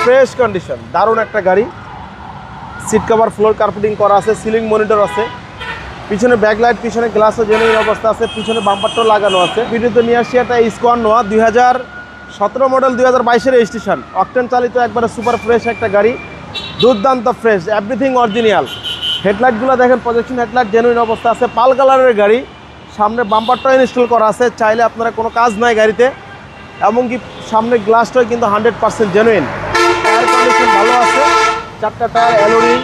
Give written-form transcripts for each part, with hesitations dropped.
Fresh condition, দারুণ একটা গাড়ি। সিট কভার, ফ্লোর কার্পেটিং করা আছে, সিলিং মনিটর আছে, পিছনে ব্যাকলাইট, পিছনে গ্লাসও জেনুইন অবস্থা আছে, পিছনে বাম্পারটাও লাগানো আছে। ভিডিওতে নিয়ে আসছি একটা স্কোয়ার নোয়া 2017 মডেল, 2022-এর রেজিস্ট্রেশন, অকটেন চালিত, একবারে সুপার ফ্রেশ একটা গাড়ি, দুর্দান্ত ফ্রেশ, এভরিথিং অরিজিনাল। হেডলাইটগুলো দেখেন, প্রজেকশন হেডলাইট জেনুইন অবস্থা আছে, পাল কালারের গাড়ি। সামনে বাম্পারটাও ইনস্টল করা আছে, চাইলে আপনারা কোনো কাজ নাই গাড়িতে। এমনকি সামনে গ্লাসটাও কিন্তু 100% জেনুইন। টায়ার কন্ডিশন ভালো আছে, 4টা টায়ার অ্যালোরিং,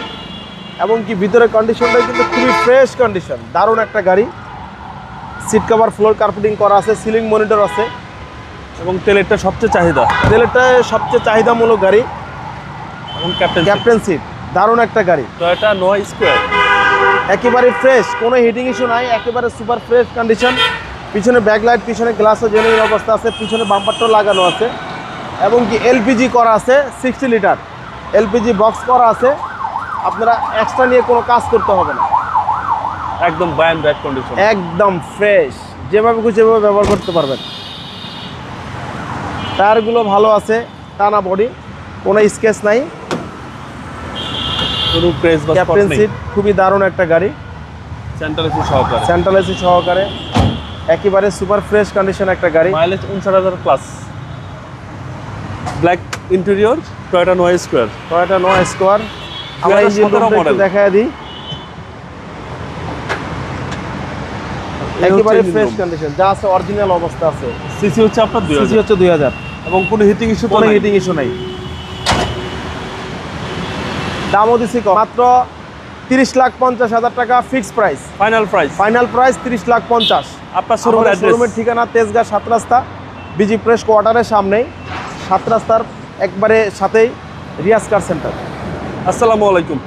এমনকি ভিতরের কন্ডিশনটাও কিন্তু খুবই ফ্রেশ কন্ডিশন, দারুণ একটা গাড়ি। সিট কভার, ফ্লোর কার্পেটিং করা আছে, সিলিং মনিটর আছে, এবং তেলেরটা সবচেয়ে চাহিদা, তেলেরটা সবচেয়ে চাহিদামূলক গাড়ি। এবং ক্যাপ্টেন সিট, দারুণ একটা গাড়ি। টয়োটা নোয়া স্কোয়ার একেবারে ফ্রেশ, কোনো হিটিং ইস্যু নাই, একেবারে সুপার ফ্রেশ কন্ডিশন। পিছনে ব্যাকলাইট, পিছনে গ্লাসও জেনুইন অবস্থা আছে, পিছনে বাম্পারটাও লাগানো আছে, এবং কি এলপিজি করা আছে, 60 লিটার এলপিজি বক্স করা আছে। আপনারা এক্সট্রা নিয়ে কোনো কাজ করতে হবে না, একদম বাই অ্যান্ড ব্যাক কন্ডিশন, একদম ফ্রেশ, যেভাবে খুশি সেভাবে ব্যবহার করতে পারবেন। টায়ারগুলো ভালো আছে, টানা বডি, কোনো স্কেচ নাই। কোনো প্রেস বা স্পট ক্যাপ্টেন নেই। সিট, খুবই দারুণ একটা গাড়ি, সেন্ট্রাল এসি সহকারে, সেন্ট্রাল এসি সহকারে, একেবারে সুপার ফ্রেশ কন্ডিশন একটা গাড়ি। Mileage 59,000 plus. Black interior, Toyota নোয়া স্কোয়ার, টয়োটা নোয়া স্কোয়ার। আমরা ইঞ্জিন 2017 রুমটা একটু মডেল। দেখায় দিই, একেবারে ফ্রেশ কন্ডিশন, যা আছে অরিজিনাল অবস্থা আছে। সিসি হচ্ছে আপনার সিসি 2000, হচ্ছে 2000, এবং কোনো হিটিং ইস্যু কোনো হিটিং ইস্যু নাই। দামও দিচ্ছি মাত্র 30,50,000 টাকা fixed price. Final price. Final price 30,50,000। আপনার শোরুমের শোরুমের ঠিকানা তেজগাঁ 7 রাস্তা, বিজি প্রেস কোয়ার্টারের সামনেই, 7 রাস্তার একবারে সাথেই রিয়াজ কার সেন্টার। আসসালামু আলাইকুম।